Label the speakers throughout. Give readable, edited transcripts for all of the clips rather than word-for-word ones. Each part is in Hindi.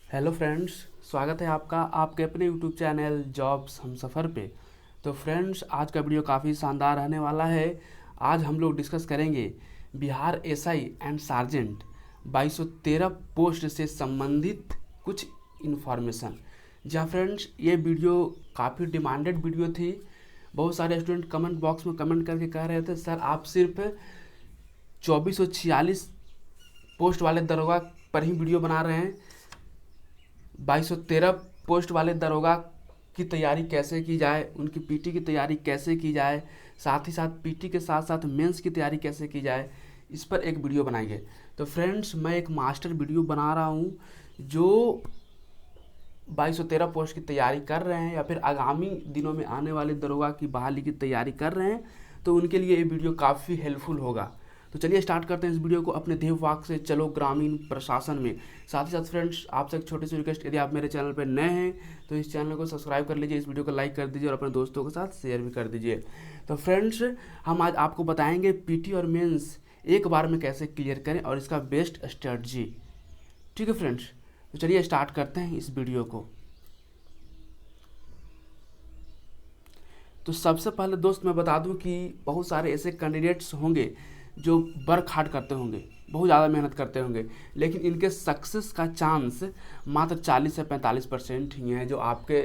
Speaker 1: हेलो फ्रेंड्स, स्वागत है आपका आपके अपने यूट्यूब चैनल जॉब्स हम सफ़र पे। तो फ्रेंड्स, आज का वीडियो काफ़ी शानदार रहने वाला है। आज हम लोग डिस्कस करेंगे Bihar SI and sergeant 2213 post से संबंधित कुछ इन्फॉर्मेशन। जहाँ फ्रेंड्स, ये वीडियो काफ़ी डिमांडेड वीडियो थी। बहुत सारे स्टूडेंट कमेंट बॉक्स में कमेंट करके कह रहे थे सर आप सिर्फ 2446 पोस्ट वाले दरोगा पर ही वीडियो बना रहे हैं। 2213 पोस्ट वाले दरोगा की तैयारी कैसे की जाए, उनकी पीटी की तैयारी कैसे की जाए, साथ ही साथ पीटी के साथ साथ मेंस की तैयारी कैसे की जाए, इस पर एक वीडियो बनाएंगे। तो फ्रेंड्स, मैं एक मास्टर वीडियो बना रहा हूँ जो 2213 पोस्ट की तैयारी कर रहे हैं या फिर आगामी दिनों में आने वाले दरोगा की बहाली की तैयारी कर रहे हैं, तो उनके लिए ये वीडियो काफ़ी हेल्पफुल होगा। तो चलिए स्टार्ट करते हैं इस वीडियो को अपने देव वाक से चलो ग्रामीण प्रशासन में। साथ ही साथ फ्रेंड्स, आपसे एक छोटी सी रिक्वेस्ट, यदि आप मेरे चैनल पर नए हैं तो इस चैनल को सब्सक्राइब कर लीजिए, इस वीडियो को लाइक कर दीजिए और अपने दोस्तों के साथ शेयर भी कर दीजिए। तो फ्रेंड्स, हम आज आपको बताएंगे पीटी और मेंस एक बार में कैसे क्लियर करें और इसका बेस्ट स्ट्रेटजी। ठीक है फ्रेंड्स, तो चलिए स्टार्ट करते हैं इस वीडियो को। तो सबसे पहले दोस्त मैं बता दूं कि बहुत सारे ऐसे कैंडिडेट्स होंगे जो वर्क हार्ड करते होंगे, बहुत ज़्यादा मेहनत करते होंगे, लेकिन इनके सक्सेस का चांस मात्र 40 से 45% ही है, जो आपके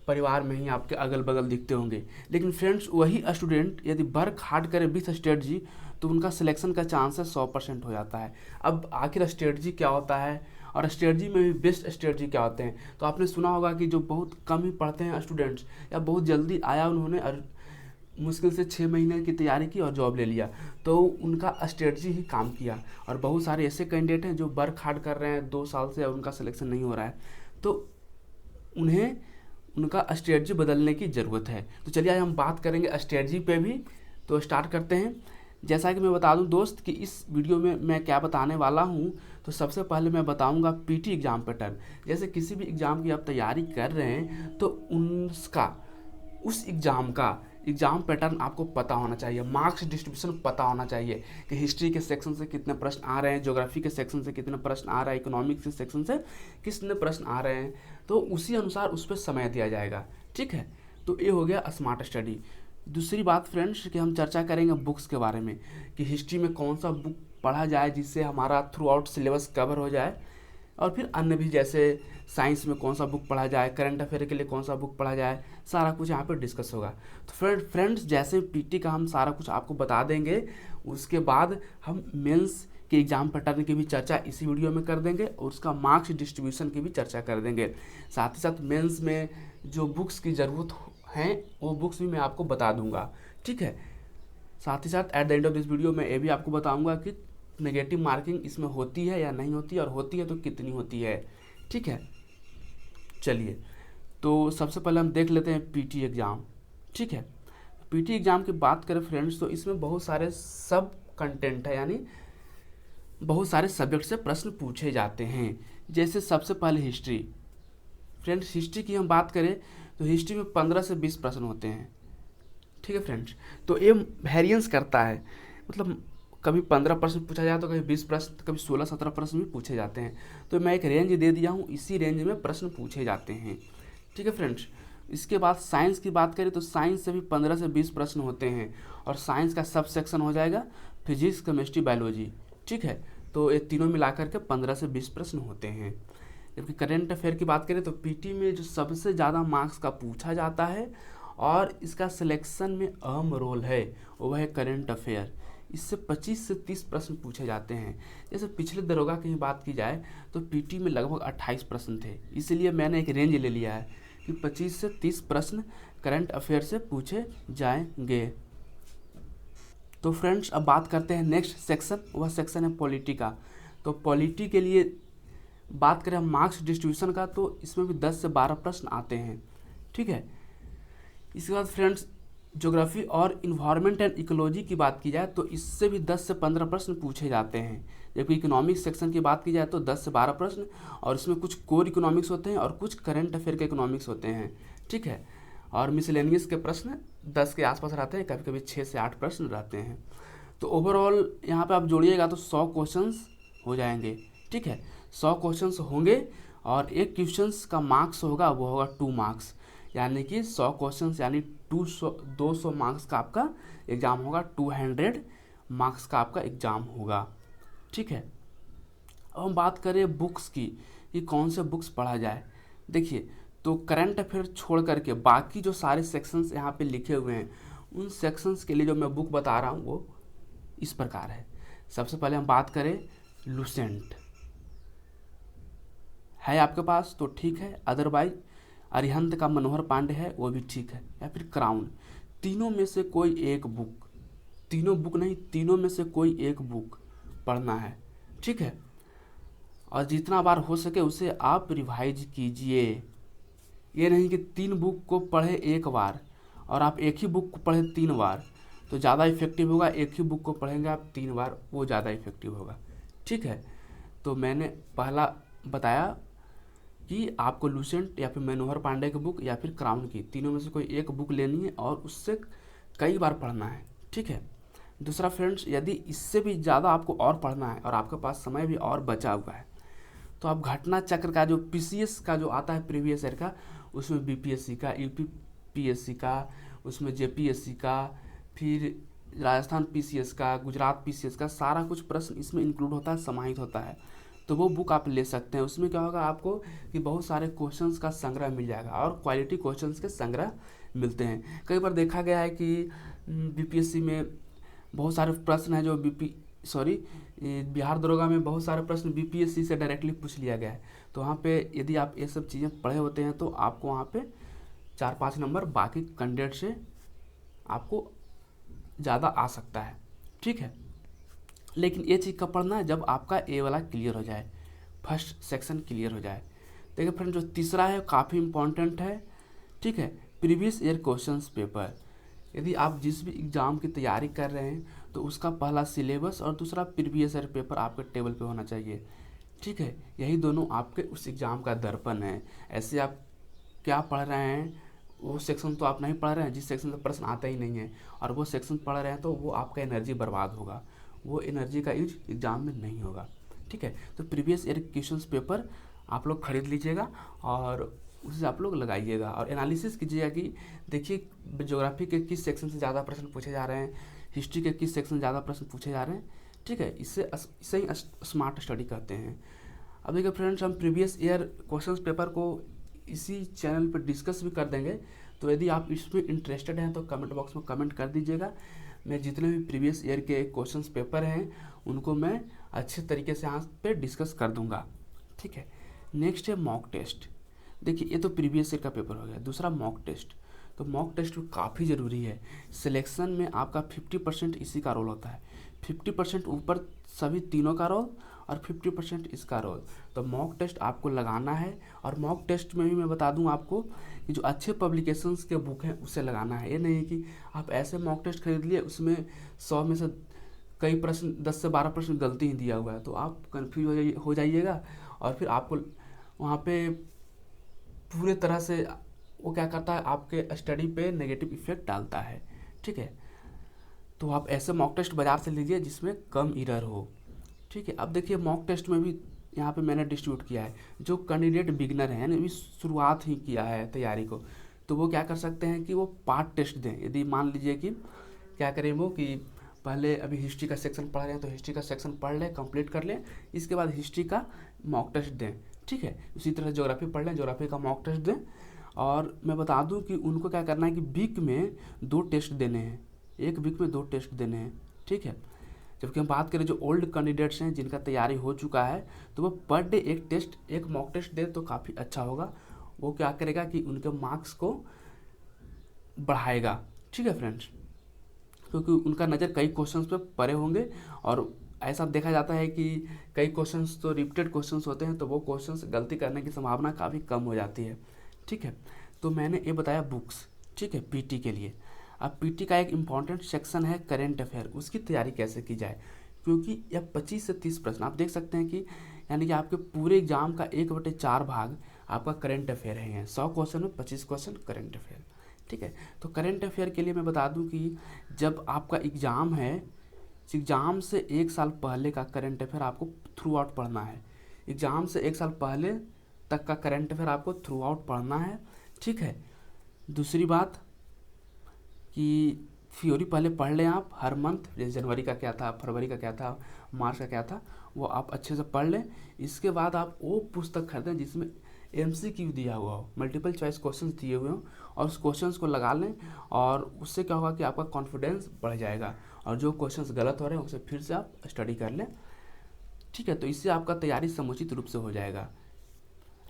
Speaker 1: परिवार में ही आपके अगल बगल दिखते होंगे। लेकिन फ्रेंड्स, वही स्टूडेंट यदि वर्क हार्ड करे विथ स्ट्रेटजी तो उनका सिलेक्शन का चांस है 100% हो जाता है। अब आखिर स्ट्रेटजी क्या होता है और स्ट्रेटजी में भी बेस्ट स्ट्रेटजी क्या होते हैं, तो आपने सुना होगा कि जो बहुत कम ही पढ़ते हैं स्टूडेंट्स या बहुत जल्दी आया उन्होंने और मुश्किल से 6 महीने की तैयारी की और जॉब ले लिया, तो उनका स्ट्रेटजी ही काम किया। और बहुत सारे ऐसे कैंडिडेट हैं जो वर्क हार्ड कर रहे हैं 2 साल से और उनका सिलेक्शन नहीं हो रहा है, तो उन्हें उनका स्ट्रेटजी बदलने की ज़रूरत है। तो चलिए आज हम बात करेंगे स्ट्रेटजी पे भी। तो स्टार्ट करते हैं। जैसा कि मैं बता दूं दोस्त कि इस वीडियो में मैं क्या बताने वाला हूं, तो सबसे पहले मैं बताऊंगा पीटी एग्ज़ाम पैटर्न। जैसे किसी भी एग्ज़ाम की आप तैयारी कर रहे हैं तो उस एग्ज़ाम का एग्ज़ाम पैटर्न आपको पता होना चाहिए, मार्क्स डिस्ट्रीब्यूशन पता होना चाहिए कि हिस्ट्री के सेक्शन से कितने प्रश्न आ रहे हैं, ज्योग्राफी के सेक्शन से कितने प्रश्न आ रहा है, इकोनॉमिक्स के सेक्शन से कितने प्रश्न आ रहे हैं, तो उसी अनुसार उस पर समय दिया जाएगा। ठीक है, तो ये हो गया स्मार्ट स्टडी। दूसरी बात फ्रेंड्स कि हम चर्चा करेंगे बुक्स के बारे में कि हिस्ट्री में कौन सा बुक पढ़ा जाए जिससे हमारा थ्रू आउट सिलेबस कवर हो जाए, और फिर अन्य भी जैसे साइंस में कौन सा बुक पढ़ा जाए, करंट अफेयर के लिए कौन सा बुक पढ़ा जाए, सारा कुछ यहाँ पर डिस्कस होगा। तो फ्रेंड्स, जैसे पीटी का हम सारा कुछ आपको बता देंगे, उसके बाद हम मेंस के एग्ज़ाम पैटर्न की भी चर्चा इसी वीडियो में कर देंगे और उसका मार्क्स डिस्ट्रीब्यूशन की भी चर्चा कर देंगे। साथ ही साथ मेंस में जो बुक्स की ज़रूरत है वो बुक्स भी मैं आपको बता दूंगा। ठीक है, साथ ही साथ eight the end of this video मैं ये भी आपको बताऊंगा कि नेगेटिव मार्किंग इसमें होती है या नहीं होती है, और होती है तो कितनी होती है। ठीक है, चलिए तो सबसे पहले हम देख लेते हैं पीटी एग्ज़ाम। ठीक है, पीटी एग्ज़ाम की बात करें फ्रेंड्स तो इसमें बहुत सारे सब कंटेंट है, यानी बहुत सारे सब्जेक्ट से प्रश्न पूछे जाते हैं। जैसे सबसे पहले हिस्ट्री। फ्रेंड्स, हिस्ट्री की हम बात करें तो हिस्ट्री में 15 से 20 प्रश्न होते हैं। ठीक है फ्रेंड्स, तो ये वेरिएंस करता है, मतलब कभी 15 प्रश्न पूछा जाए तो कभी 20 प्रश्न, कभी 16-17 प्रश्न भी पूछे जाते हैं। तो मैं एक रेंज दे दिया हूँ, इसी रेंज में प्रश्न पूछे जाते हैं। ठीक है फ्रेंड्स, इसके बाद साइंस की बात करें तो साइंस से भी 15 से 20 प्रश्न होते हैं, और साइंस का सब सेक्शन हो जाएगा फिजिक्स, केमिस्ट्री, बायोलॉजी। ठीक है, तो ये तीनों मिलाकर के 15 से 20 प्रश्न होते हैं। जबकि करेंट अफेयर की बात करें तो पीटी में जो सबसे ज़्यादा मार्क्स का पूछा जाता है और इसका सिलेक्शन में अहम रोल है वो है करेंट अफेयर। इससे 25 से 30 प्रश्न पूछे जाते हैं। जैसे पिछले दरोगा की बात की जाए तो पीटी में लगभग 28 प्रश्न थे, इसलिए मैंने एक रेंज ले लिया है कि 25 से 30 प्रश्न करंट अफेयर से पूछे जाएंगे। तो फ्रेंड्स, अब बात करते हैं नेक्स्ट सेक्शन, वह सेक्शन है पॉलिटी का। तो पॉलिटी के लिए बात करें हम मार्क्स डिस्ट्रीब्यूशन का तो इसमें भी 10 से 12 प्रश्न आते हैं। ठीक है, इसके बाद फ्रेंड्स ज्योग्राफी और इन्वायरमेंट एंड इकोलॉजी की बात की जाए तो इससे भी 10 से 15 प्रश्न पूछे जाते हैं। जबकि इकोनॉमिक्स सेक्शन की बात की जाए तो 10 से 12 प्रश्न, और इसमें कुछ कोर इकोनॉमिक्स होते हैं और कुछ करंट अफेयर के इकोनॉमिक्स होते हैं। ठीक है, और मिसलेनियस के प्रश्न 10 के आसपास रहते हैं, कभी कभी 6 से 8 प्रश्न रहते हैं। तो ओवरऑल यहाँ पे आप जोड़िएगा तो 100 क्वेश्चंस हो जाएंगे। ठीक है, 100 क्वेश्चंस होंगे और एक क्वेश्चंस का मार्क्स होगा वो होगा 2 मार्क्स, यानी कि 100 क्वेश्चंस यानी 200 मार्क्स का आपका एग्ज़ाम होगा, 200 मार्क्स का आपका एग्ज़ाम होगा। ठीक है, अब हम बात करें बुक्स की कि कौन से बुक्स पढ़ा जाए। देखिए, तो करंट अफेयर छोड़ करके बाकी जो सारे सेक्शंस यहाँ पे लिखे हुए हैं, उन सेक्शंस के लिए जो मैं बुक बता रहा हूँ वो इस प्रकार है। सबसे पहले हम बात करें लुसेंट, है आपके पास तो ठीक है, अदरवाइज अरिहंत का मनोहर पांडे है वो भी ठीक है, या फिर क्राउन। तीनों में से कोई एक बुक, तीनों बुक नहीं, तीनों में से कोई एक बुक पढ़ना है। ठीक है, और जितना बार हो सके उसे आप रिवाइज कीजिए। ये नहीं कि 3 बुक को पढ़े एक बार और आप एक ही बुक को पढ़े 3 बार, तो ज़्यादा इफेक्टिव होगा। एक ही बुक को पढ़ेंगे आप 3 बार, वो ज़्यादा इफेक्टिव होगा। ठीक है, तो मैंने पहला बताया कि आपको लुसेंट या फिर मनोहर पांडे की बुक या फिर क्राउन की, तीनों में से कोई एक बुक लेनी है और उससे कई बार पढ़ना है। ठीक है, दूसरा फ्रेंड्स, यदि इससे भी ज़्यादा आपको और पढ़ना है और आपके पास समय भी और बचा हुआ है, तो आप घटना चक्र का जो पीसीएस का जो आता है प्रीवियस ईयर का, उसमें बीपीएससी का, यूपीपीएससी का, उसमें जेपीएससी का, फिर राजस्थान पीसीएस का, गुजरात पीसीएस का, सारा कुछ प्रश्न इसमें इंक्लूड होता है, समाहित होता है। तो वो बुक आप ले सकते हैं। उसमें क्या होगा आपको कि बहुत सारे क्वेश्चंस का संग्रह मिल जाएगा और क्वालिटी क्वेश्चंस के संग्रह मिलते हैं। कई बार देखा गया है कि बीपीएससी में बहुत सारे प्रश्न हैं जो बिहार दरोगा में बहुत सारे प्रश्न बीपीएससी से डायरेक्टली पूछ लिया गया है। तो वहाँ पे यदि आप ये सब चीज़ें पढ़े होते हैं तो आपको वहाँ पे 4-5 नंबर बाकी कैंडिडेट से आपको ज़्यादा आ सकता है। ठीक है, लेकिन ये चीज़ कब पढ़ना है, जब आपका ए वाला क्लियर हो जाए, फर्स्ट सेक्शन क्लियर हो जाए। देखिए फ्रेंड, जो तीसरा है काफ़ी इम्पॉर्टेंट है। ठीक है, प्रीवियस ईयर क्वेश्चंस पेपर। यदि आप जिस भी एग्ज़ाम की तैयारी कर रहे हैं तो उसका पहला सिलेबस और दूसरा प्रीवियस ईयर पेपर आपके टेबल पे होना चाहिए। ठीक है, यही दोनों आपके उस एग्ज़ाम का दर्पण है। ऐसे आप क्या पढ़ रहे हैं वो सेक्शन तो आप नहीं पढ़ रहे हैं जिस सेक्शन से प्रश्न आता ही नहीं है, और वो सेक्शन पढ़ रहे हैं तो वो आपका एनर्जी बर्बाद होगा, वो एनर्जी का यूज एग्ज़ाम में नहीं होगा। ठीक है, तो प्रीवियस ईयर क्वेश्चंस पेपर आप लोग खरीद लीजिएगा और उसे आप लोग लगाइएगा और एनालिसिस कीजिएगा कि देखिए ज्योग्राफी के किस सेक्शन से ज़्यादा प्रश्न पूछे जा रहे हैं, हिस्ट्री के किस सेक्शन से ज़्यादा प्रश्न पूछे जा रहे हैं। ठीक है, इसे ही स्मार्ट स्टडी कहते हैं। अब देखिए फ्रेंड्स, हम प्रीवियस ईयर क्वेश्चंस पेपर को इसी चैनल पर डिस्कस भी कर देंगे, तो यदि आप इसमें इंटरेस्टेड हैं तो कमेंट बॉक्स में कमेंट कर दीजिएगा। मैं जितने भी प्रीवियस ईयर के क्वेश्चंस पेपर हैं उनको मैं अच्छे तरीके से यहाँ पे डिस्कस कर दूंगा। ठीक है, नेक्स्ट है मॉक टेस्ट। देखिए, ये तो प्रीवियस ईयर का पेपर हो गया। दूसरा मॉक टेस्ट, तो मॉक टेस्ट काफ़ी ज़रूरी है। सिलेक्शन में आपका 50% इसी का रोल होता है, 50% ऊपर सभी तीनों का रोल और 50% इसका रोल। तो मॉक टेस्ट आपको लगाना है, और मॉक टेस्ट में भी मैं बता दूं आपको कि जो अच्छे पब्लिकेशंस के बुक हैं उसे लगाना है। ये नहीं कि आप ऐसे मॉक टेस्ट खरीद लिए उसमें 100 में से कई प्रश्न 10 से 12 प्रश्न गलती ही दिया हुआ है, तो आप कन्फ्यूज हो जाइएगा और फिर आपको वहाँ पे पूरे तरह से वो क्या करता है, आपके स्टडी पे नेगेटिव इफेक्ट डालता है। ठीक है, तो आप ऐसे मॉक टेस्ट बाज़ार से लीजिए जिसमें कम एरर हो। ठीक है, अब देखिए मॉक टेस्ट में भी यहाँ पे मैंने डिस्ट्रीब्यूट किया है। जो कैंडिडेट बिगनर हैं, अभी शुरुआत ही किया है तैयारी को, तो वो क्या कर सकते हैं कि वो पार्ट टेस्ट दें। यदि मान लीजिए कि क्या करें वो कि पहले अभी हिस्ट्री का सेक्शन पढ़ रहे हैं तो हिस्ट्री का सेक्शन पढ़ लें, कंप्लीट कर लें, इसके बाद हिस्ट्री का मॉक टेस्ट दें। ठीक है, उसी तरह ज्योग्राफी पढ़ लें, ज्योग्राफी का मॉक टेस्ट दें। और मैं बता दूं कि उनको क्या करना है कि वीक में 2 टेस्ट देने हैं, एक वीक में 2 टेस्ट देने हैं। ठीक है, जबकि हम बात करें जो ओल्ड कैंडिडेट्स हैं जिनका तैयारी हो चुका है, तो वो पर डे एक टेस्ट, एक मॉक टेस्ट दे तो काफ़ी अच्छा होगा। वो क्या करेगा कि उनके मार्क्स को बढ़ाएगा। ठीक है फ्रेंड्स, क्योंकि उनका नज़र कई क्वेश्चंस पे पड़े होंगे, और ऐसा देखा जाता है कि कई क्वेश्चंस तो रिपीटेड क्वेश्चंस होते हैं, तो वो क्वेश्चंस गलती करने की संभावना काफ़ी कम हो जाती है। ठीक है, तो मैंने ये बताया बुक्स। ठीक है, पीटी के लिए। अब पीटी का एक इम्पॉर्टेंट सेक्शन है करेंट अफेयर, उसकी तैयारी कैसे की जाए, क्योंकि यह 25 से 30 प्रश्न आप देख सकते हैं कि यानी कि आपके पूरे एग्जाम का 1/4 भाग आपका करेंट अफेयर है। 100 क्वेश्चन में 25 क्वेश्चन करेंट अफेयर। ठीक है, तो करेंट अफेयर के लिए मैं बता दूं कि जब आपका एग्ज़ाम है, एग्ज़ाम से 1 साल पहले का करेंट अफेयर आपको थ्रू आउट पढ़ना है। एग्ज़ाम से एक साल पहले तक का करंट अफेयर आपको थ्रू आउट पढ़ना है, ठीक है। दूसरी बात कि थ्योरी पहले पढ़ लें आप हर मंथ, जैसे जनवरी का क्या था, फरवरी का क्या था, मार्च का क्या था, वो आप अच्छे से पढ़ लें। इसके बाद आप वो पुस्तक खरीदें जिसमें MCQ दिया हुआ हो, मल्टीपल चॉइस क्वेश्चंस दिए हुए हों, और उस क्वेश्चंस को लगा लें, और उससे क्या होगा कि आपका कॉन्फिडेंस बढ़ जाएगा, और जो क्वेश्चंस गलत हो रहे हैं उसे फिर से आप स्टडी कर लें, ठीक है। तो इससे आपका तैयारी समुचित रूप से हो जाएगा।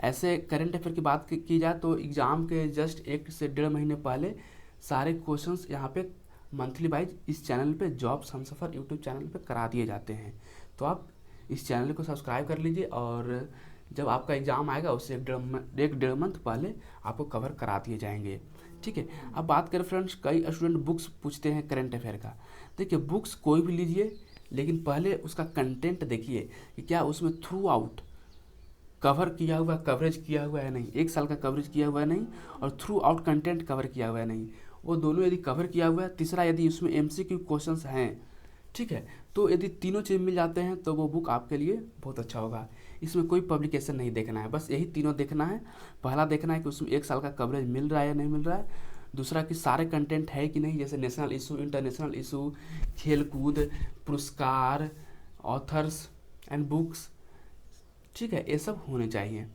Speaker 1: ऐसे करंट अफेयर की बात की जाए तो एग्ज़ाम के जस्ट 1 से 1.5 महीने पहले सारे क्वेश्चंस यहाँ पे मंथली वाइज इस चैनल पे जॉब्स हमसफ़र यूट्यूब चैनल पे करा दिए जाते हैं। तो आप इस चैनल को सब्सक्राइब कर लीजिए, और जब आपका एग्ज़ाम आएगा उससे 1.5 मंथ पहले आपको कवर करा दिए जाएंगे, ठीक है। अब बात करें फ्रेंड्स, कई स्टूडेंट बुक्स पूछते हैं करंट अफेयर का। देखिए, बुक्स कोई भी लीजिए, लेकिन पहले उसका कंटेंट देखिए कि क्या उसमें थ्रू आउट कवर किया हुआ, कवरेज किया हुआ है नहीं, 1 साल का कवरेज किया हुआ है नहीं, और थ्रू आउट कंटेंट कवर किया हुआ है नहीं, वो दोनों यदि कवर किया हुआ है, तीसरा यदि उसमें MCQ क्वेश्चंस हैं, ठीक है, तो यदि तीनों चीज़ मिल जाते हैं तो वो बुक आपके लिए बहुत अच्छा होगा। इसमें कोई पब्लिकेशन नहीं देखना है, बस यही तीनों देखना है। पहला देखना है कि उसमें 1 साल का कवरेज मिल रहा है या नहीं मिल रहा है। दूसरा कि सारे कंटेंट है कि नहीं, जैसे नेशनल इशू, इंटरनेशनल इशू, खेल कूद, पुरस्कार, ऑथर्स एंड बुक्स, ठीक है, ये सब होने चाहिए,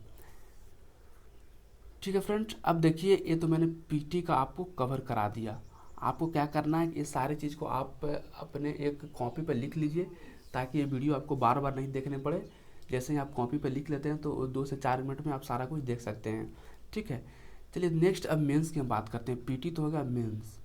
Speaker 1: ठीक है फ्रेंड्स। अब देखिए, ये तो मैंने PT का आपको कवर करा दिया। आपको क्या करना है, ये सारी चीज़ को आप अपने एक कॉपी पर लिख लीजिए, ताकि ये वीडियो आपको बार बार नहीं देखने पड़े। जैसे ही आप कॉपी पर लिख लेते हैं तो 2 से 4 मिनट में आप सारा कुछ देख सकते हैं, ठीक है। चलिए नेक्स्ट अब मेंस की हम बात करते हैं। PT तो होगा मेंस,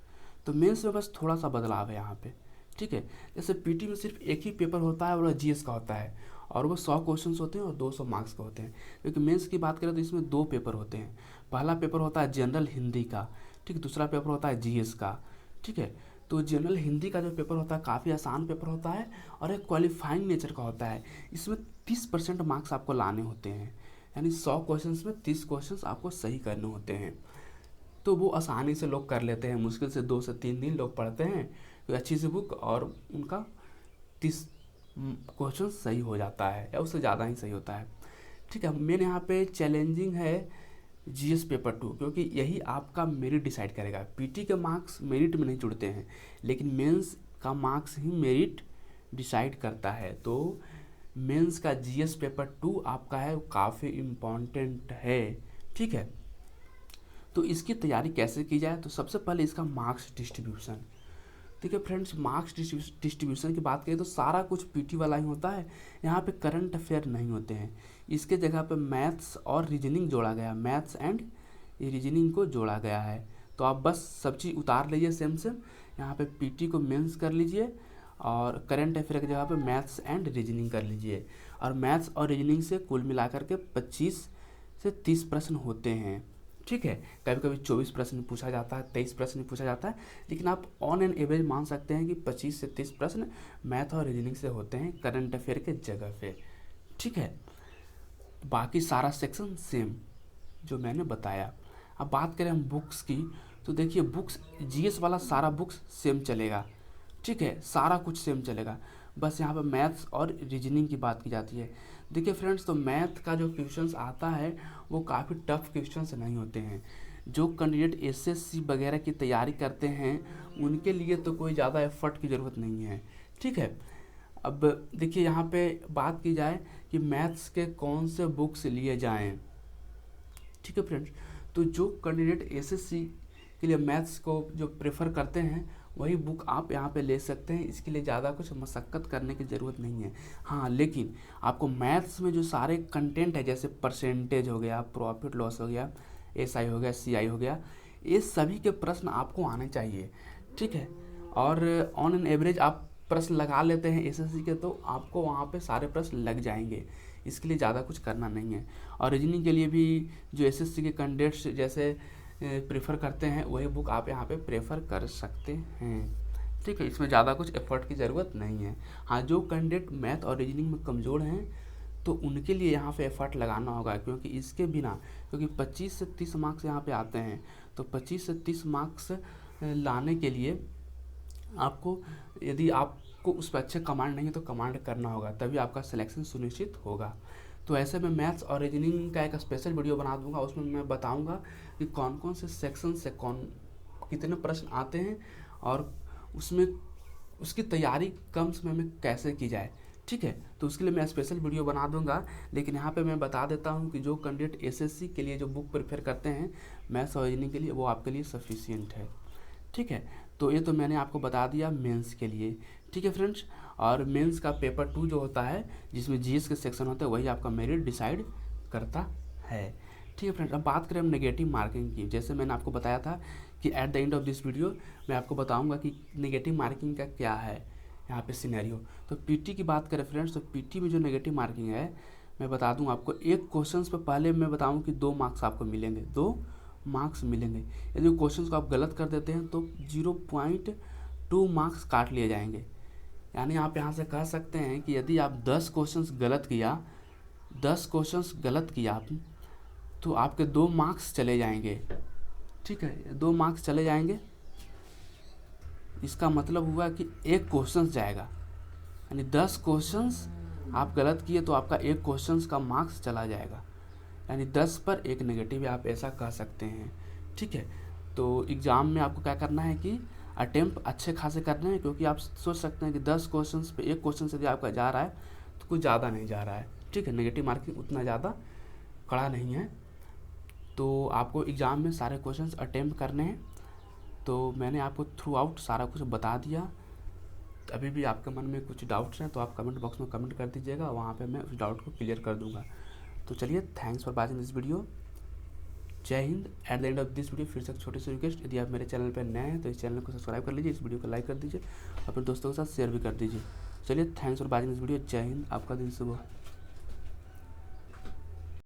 Speaker 1: तो मेंस में बस थोड़ा सा बदलाव है यहाँ पे, ठीक है। जैसे PT में सिर्फ एक ही पेपर होता है, और GS का होता है, और वो 100 क्वेश्चन होते हैं और 200 मार्क्स के होते हैं। क्योंकि मेंस की बात करें तो इसमें 2 पेपर होते हैं। पहला पेपर होता है जनरल हिंदी का, ठीक, दूसरा पेपर होता है GS का, ठीक है। तो जनरल हिंदी का जो पेपर होता है काफ़ी आसान पेपर होता है, और एक क्वालिफाइंग नेचर का होता है। इसमें 30% मार्क्स आपको लाने होते हैं, यानी 100 क्वेश्चन में 30 क्वेश्चन आपको सही करने होते हैं। तो वो आसानी से लोग कर लेते हैं, मुश्किल से 2 से 3 दिन लोग पढ़ते हैं कोई अच्छी सी बुक, और उनका 30 क्वेश्चन सही हो जाता है, या उससे ज़्यादा ही सही होता है, ठीक है। मेन यहाँ पे चैलेंजिंग है GS पेपर 2, क्योंकि यही आपका मेरिट डिसाइड करेगा। PT के मार्क्स मेरिट में नहीं जुड़ते हैं, लेकिन मेंस का मार्क्स ही मेरिट डिसाइड करता है। तो मेंस का GS पेपर 2 आपका है, काफ़ी इम्पॉर्टेंट है, ठीक है। तो इसकी तैयारी कैसे की जाए, तो सबसे पहले इसका मार्क्स डिस्ट्रीब्यूशन, ठीक है फ्रेंड्स। मार्क्स डिस्ट्रीब्यूशन की बात करें तो सारा कुछ PT वाला ही होता है, यहाँ पे करंट अफेयर नहीं होते हैं। इसके जगह पे मैथ्स और रीजनिंग जोड़ा गया, मैथ्स एंड रीजनिंग को जोड़ा गया है। तो आप बस सब चीज़ उतार लीजिए सेम सेम, यहाँ पे PT को मेंस कर लीजिए, और करंट अफेयर की जगह पे मैथ्स एंड रीजनिंग कर लीजिए। और मैथ्स और रीजनिंग से कुल मिलाकर के 25 से 30 प्रश्न होते हैं, ठीक है। कभी कभी 24 प्रश्न पूछा जाता है, 23 प्रश्न पूछा जाता है, लेकिन आप ऑन एन एवरेज मान सकते हैं कि 25 से 30 प्रश्न मैथ और रीजनिंग से होते हैं करंट अफेयर के जगह पे, ठीक है। बाकी सारा सेक्शन सेम जो मैंने बताया। अब बात करें हम बुक्स की, तो देखिए बुक्स GS वाला सारा बुक्स सेम चलेगा, ठीक है, सारा कुछ सेम चलेगा। बस यहाँ पर मैथ्स और रीजनिंग की बात की जाती है। देखिए फ्रेंड्स, तो मैथ का जो क्वेश्चंस आता है वो काफ़ी टफ क्वेश्चंस नहीं होते हैं। जो कैंडिडेट SSC वगैरह की तैयारी करते हैं उनके लिए तो कोई ज़्यादा एफर्ट की ज़रूरत नहीं है, ठीक है। अब देखिए यहाँ पे बात की जाए कि मैथ्स के कौन से बुक्स लिए जाएं, ठीक है फ्रेंड्स। तो जो कैंडिडेट SSC के लिए मैथ्स को जो प्रेफर करते हैं वही बुक आप यहाँ पे ले सकते हैं। इसके लिए ज़्यादा कुछ मशक्क़त करने की ज़रूरत नहीं है। हाँ, लेकिन आपको मैथ्स में जो सारे कंटेंट है, जैसे परसेंटेज हो गया, प्रॉफिट लॉस हो गया, SI हो गया, CI हो गया, ये सभी के प्रश्न आपको आने चाहिए, ठीक है। और ऑन एन एवरेज आप प्रश्न लगा लेते हैं SSC के, तो आपको वहाँ पे सारे प्रश्न लग जाएंगे। इसके लिए ज़्यादा कुछ करना नहीं है। और रीजनिंग के लिए भी जो SSC के कैंडिडेट्स जैसे प्रेफर करते हैं वही बुक आप यहाँ पे प्रेफर कर सकते हैं, ठीक है। इसमें ज़्यादा कुछ एफर्ट की ज़रूरत नहीं है। हाँ, जो कैंडिडेट मैथ और रीजनिंग में कमज़ोर हैं तो उनके लिए यहाँ पे एफर्ट लगाना होगा, क्योंकि इसके बिना, क्योंकि 25 से 30 मार्क्स यहाँ पे आते हैं, तो 25 से 30 मार्क्स लाने के लिए आपको, यदि आपको उस पर अच्छे कमांड नहीं है तो कमांड करना होगा, तभी आपका सिलेक्शन सुनिश्चित होगा। तो ऐसे में मैथ्स और रीजनिंग का एक स्पेशल वीडियो बना दूंगा, उसमें मैं बताऊंगा कि कौन कौन से सेक्शन से कितने प्रश्न आते हैं और उसमें उसकी तैयारी कम समय में कैसे की जाए। ठीक है, तो उसके लिए मैं स्पेशल वीडियो बना दूंगा। लेकिन यहाँ पे मैं बता देता हूँ कि जो कैंडिडेट एसएससी के लिए जो बुक प्रेफर करते हैं मैथ्स और रीजनिंग के लिए, वो आपके लिए सफिशिएंट है। ठीक है, तो ये तो मैंने आपको बता दिया मेंस के लिए। ठीक है फ्रेंड्स, और मेंस का पेपर 2 जो होता है जिसमें जीएस के सेक्शन होते हैं, वही आपका मेरिट डिसाइड करता है। ठीक है फ्रेंड्स, अब बात करें हम नेगेटिव मार्किंग की। जैसे मैंने आपको बताया था कि eight the end of this video मैं आपको बताऊंगा कि नेगेटिव मार्किंग का क्या है यहाँ पे सिनेरियो। तो पीटी की बात करें फ्रेंड्स, तो पीटी में जो नेगेटिव मार्किंग है मैं बता दूं आपको, एक क्वेश्चन पे पहले मैं बताऊं कि 2 मार्क्स आपको मिलेंगे, 2 मार्क्स मिलेंगे। यदि क्वेश्चन को आप गलत कर देते हैं तो 0.2 मार्क्स काट लिए जाएंगे। यानी आप यहाँ से कह सकते हैं कि यदि आप 10 क्वेश्चंस गलत किया, 10 क्वेश्चंस गलत किया आप, तो आपके 2 मार्क्स चले जाएंगे। ठीक है, 2 मार्क्स चले जाएंगे। इसका मतलब हुआ कि एक क्वेश्चन जाएगा, यानी 10 क्वेश्चंस आप गलत किए तो आपका एक क्वेश्चंस का मार्क्स चला जाएगा, यानी 10 पर 1 नेगेटिव, आप ऐसा कह सकते हैं। ठीक है, तो एग्ज़ाम में आपको क्या करना है कि अटेम्प्ट अच्छे खासे करने हैं, क्योंकि आप सोच सकते हैं कि 10 क्वेश्चंस पे एक क्वेश्चन से यदि आपका जा रहा है तो कुछ ज़्यादा नहीं जा रहा है। ठीक है, नेगेटिव मार्किंग उतना ज़्यादा कड़ा नहीं है, तो आपको एग्ज़ाम में सारे क्वेश्चंस अटेम्प्ट करने हैं। तो मैंने आपको थ्रू आउट सारा कुछ बता दिया। अभी भी आपके मन में कुछ डाउट्स हैं तो आप कमेंट बॉक्स में कमेंट कर दीजिएगा, वहाँ पे मैं उस डाउट को क्लियर कर दूंगा। तो चलिए, thanks for watching this video. जय हिंद। At the end of this video फिर से एक छोटी सी रिक्वेस्ट, यदि आप मेरे चैनल पर नए हैं तो इस चैनल को सब्सक्राइब कर लीजिए, इस वीडियो को लाइक कर दीजिए, अपने दोस्तों के साथ शेयर भी कर दीजिए। चलिए, thanks for watching this video. जय हिंद, आपका दिन शुभ हो।